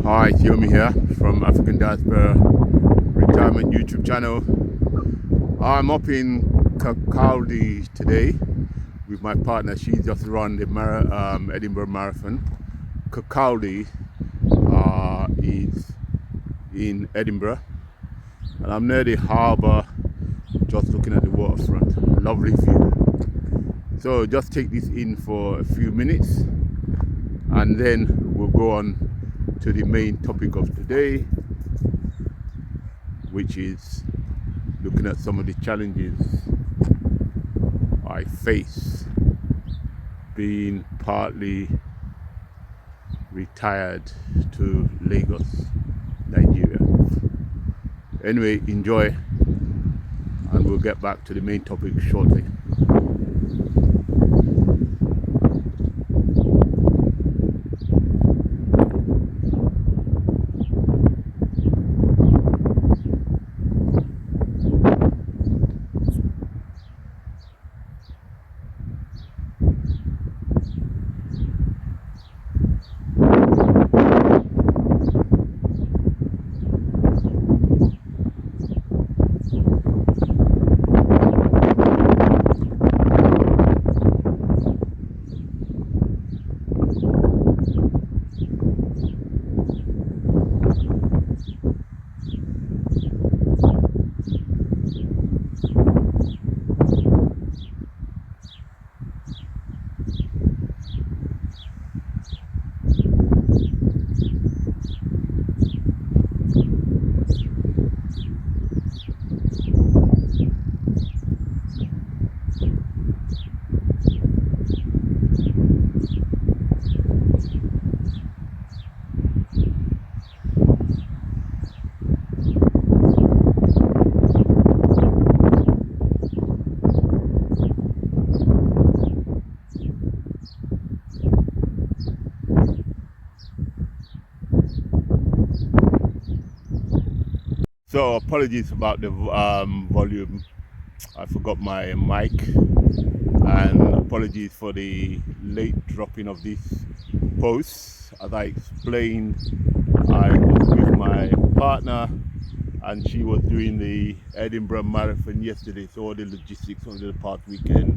Hi, it's Yomi here from African Diaspora Retirement YouTube channel. I'm up in Kirkcaldy today with my partner. She just run the Edinburgh Marathon. Kirkcaldy is in Edinburgh, and I'm near the harbour, just looking at the waterfront. Lovely view. So just take this in for a few minutes, and then we'll go on to the main topic of today, which is looking at some of the challenges I face being partly retired to Lagos, Nigeria. Anyway, enjoy, and we'll get back to the main topic shortly. So apologies about the volume. I forgot my mic, and apologies for the late dropping of this post. As I explained, I was with my partner and she was doing the Edinburgh Marathon yesterday, so all the logistics over the past weekend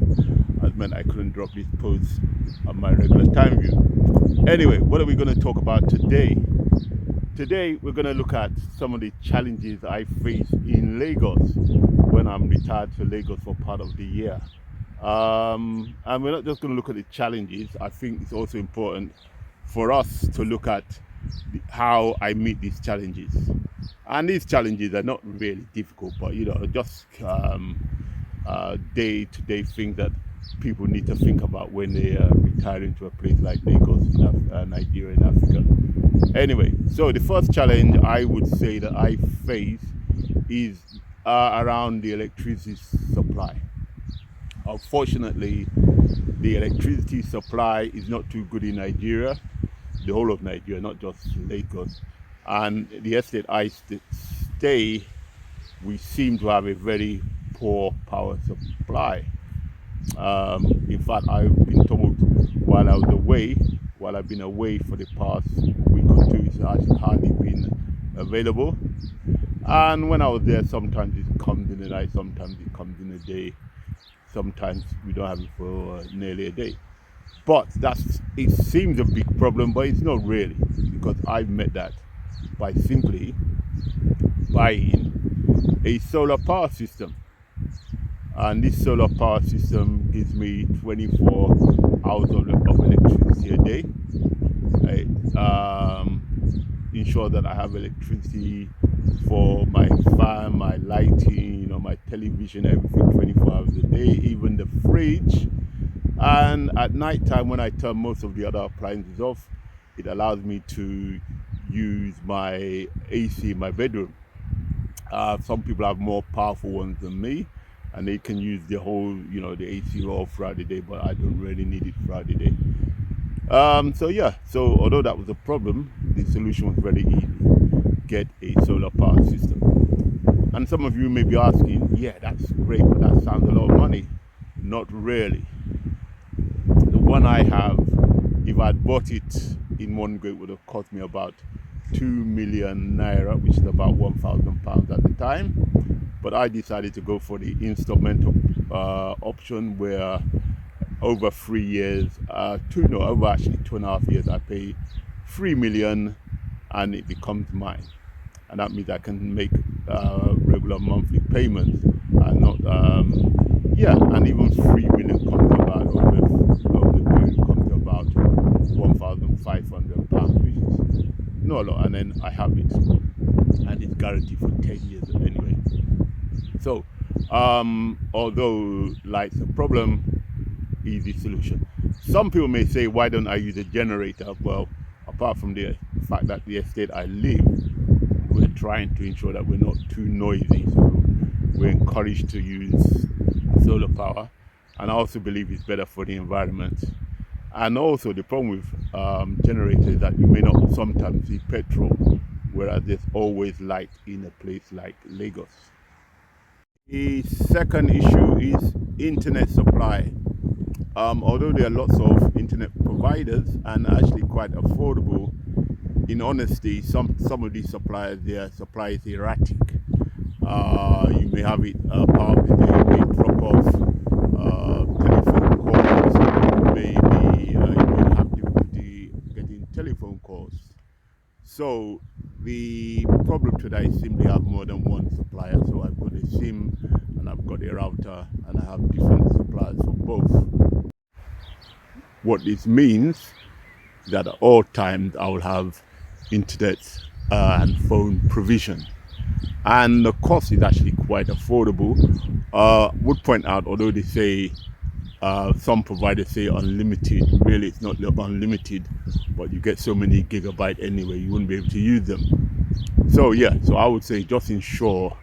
has meant I couldn't drop this post on my regular time view. Anyway, what are we going to talk about today? Today we're going to look at some of the challenges I face in Lagos when I'm retired to Lagos for part of the year. And we're not just going to look at the challenges. I think it's also important for us to look at how I meet these challenges. And these challenges are not really difficult, but just day-to-day things that people need to think about when they are retiring to a place like Lagos in Nigeria and Africa. Anyway, so the first challenge I would say that I face is around the electricity supply. Unfortunately, the electricity supply is not too good in Nigeria, the whole of Nigeria, not just Lagos. And the estate I stay, we seem to have a very poor power supply. In fact, I've been told while I've been away for the past week or two, it's hardly been available. And when I was there, sometimes it comes in the night, sometimes it comes in a day, sometimes we don't have it for nearly a day. But it seems a big problem, but it's not really, because I've met that by simply buying a solar power system. And this solar power system gives me 24 hours of electricity a day. Ensure that I have electricity for my fan, my lighting, my television, everything 24 hours a day, even the fridge. And at night time, when I turn most of the other appliances off, it allows me to use my AC in my bedroom. Some people have more powerful ones than me, and they can use the whole, the AC all throughout the day, but I don't really need it throughout the day. So although that was a problem, the solution was very easy. Get a solar power system. And some of you may be asking, yeah, that's great, but that sounds a lot of money. Not really. The one I have, if I'd bought it in one go, it would have cost me about 2 million naira, which is about £1,000 at the time. But I decided to go for the installment option, where over 3 years, over actually 2.5 years, I pay 3 million and it becomes mine. And that means I can make regular monthly payments and not, and even 3 million comes about over the period comes to about £1,500, which is not a lot. And then I have it, and it's guaranteed for 10 years anyway. So, although light's a problem, easy solution. Some people may say, why don't I use a generator? Well, apart from the fact that the estate I live, we're trying to ensure that we're not too noisy, so we're encouraged to use solar power, and I also believe it's better for the environment. And also the problem with generators is that you may not sometimes see petrol, whereas there's always light in a place like Lagos. The second issue is internet supply. Although there are lots of internet providers and actually quite affordable, in honesty, some of these suppliers, their supply is erratic. You may have it part of the day, you may drop off telephone calls, maybe you may have difficulty getting telephone calls. So the problem today is simply I have more than one supplier. So I've got a SIM and I've got a router, and I have different suppliers for both. What this means is that at all times I will have internet and phone provision, and the cost is actually quite affordable. Would point out, although they say some providers say unlimited, really it's not unlimited, but you get so many gigabytes anyway, you wouldn't be able to use them. So I would say just ensure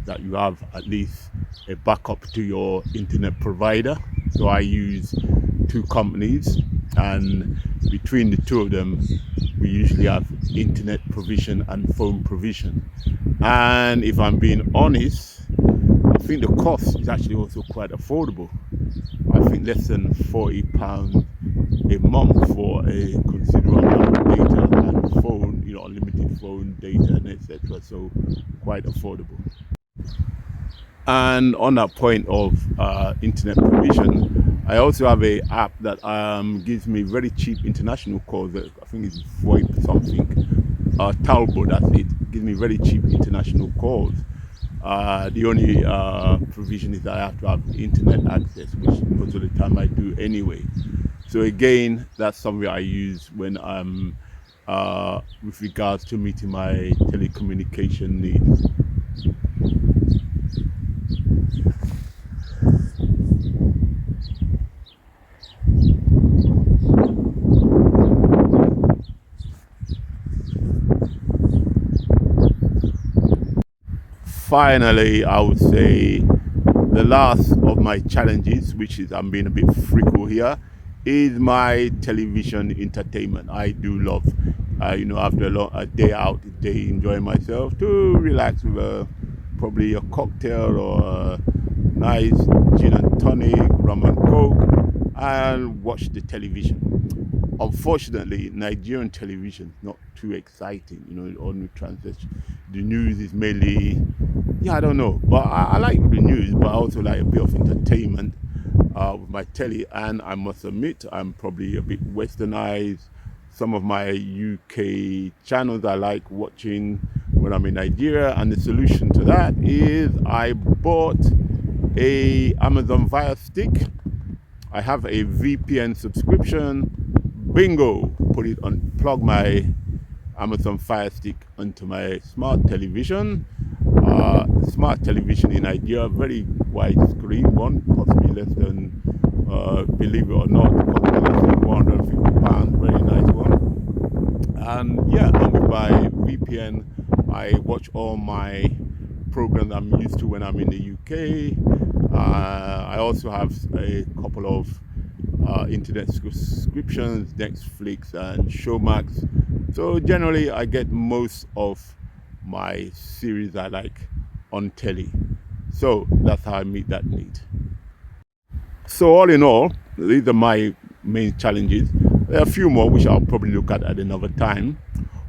that you have at least a backup to your internet provider. So I use 2 companies, and between the 2 of them we usually have internet provision and phone provision. And if I'm being honest, I think the cost is actually also quite affordable. I think less than £40 a month for a considerable amount of data and phone, unlimited phone data and etc. So quite affordable. And on that point of internet provision, I also have a app that gives me very cheap international calls. I think it's VoIP something. Talbot, that's it. Gives me very cheap international calls. The only provision is that I have to have internet access, which most of the time I do anyway. So again, that's something I use when I'm with regards to meeting my telecommunication needs. Finally, I would say the last of my challenges, which is I'm being a bit fickle here, is my television entertainment. I do love, after a day out, a day enjoying myself, to relax with probably a cocktail or a nice gin and tonic, rum and coke, and watch the television. Unfortunately, Nigerian television is not too exciting. On the transition, the news is mainly, I don't know. But I like the news, but I also like a bit of entertainment with my telly. And I must admit, I'm probably a bit westernized. Some of my UK channels I like watching when I'm in Nigeria. And the solution to that is I bought a Amazon Fire Stick. I have a VPN subscription. Bingo! Plug my Amazon Fire Stick onto my smart television. Smart television in Nigeria, very wide screen one, cost me less than, believe it or not, cost me less than £150, very nice one. And with my VPN, I watch all my programs I'm used to when I'm in the UK. I also have a couple of internet subscriptions, Netflix and Showmax. So generally I get most of my series I like on telly. So that's how I meet that need. So all in all, these are my main challenges. There are a few more which I'll probably look at another time.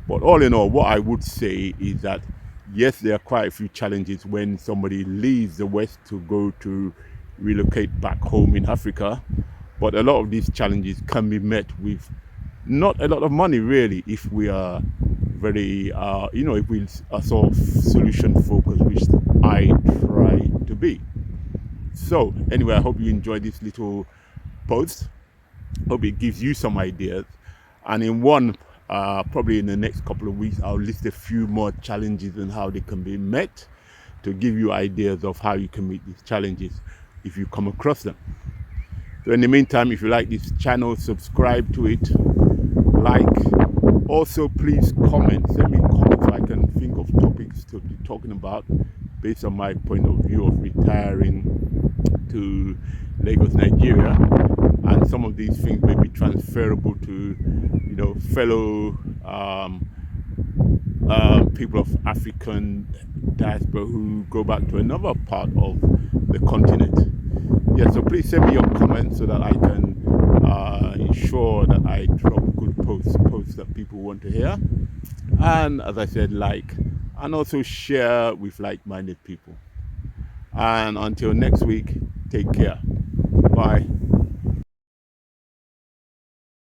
But all in all, what I would say is that yes, there are quite a few challenges when somebody leaves the West to go to relocate back home in Africa. But a lot of these challenges can be met with not a lot of money, really, if we are very, if we are sort of solution focused, which I try to be. So, anyway, I hope you enjoyed this little post. Hope it gives you some ideas. And in probably in the next couple of weeks, I'll list a few more challenges and how they can be met to give you ideas of how you can meet these challenges if you come across them. So in the meantime, if you like this channel, subscribe to it, like. Also, please comment, send me comments so I can think of topics to be talking about based on my point of view of retiring to Lagos, Nigeria. And some of these things may be transferable to, fellow people of African diaspora who go back to another part of the continent. Yeah, so please send me your comments so that I can ensure that I drop good posts that people want to hear. And as I said, like, and also share with like-minded people. And until next week, take care. Bye.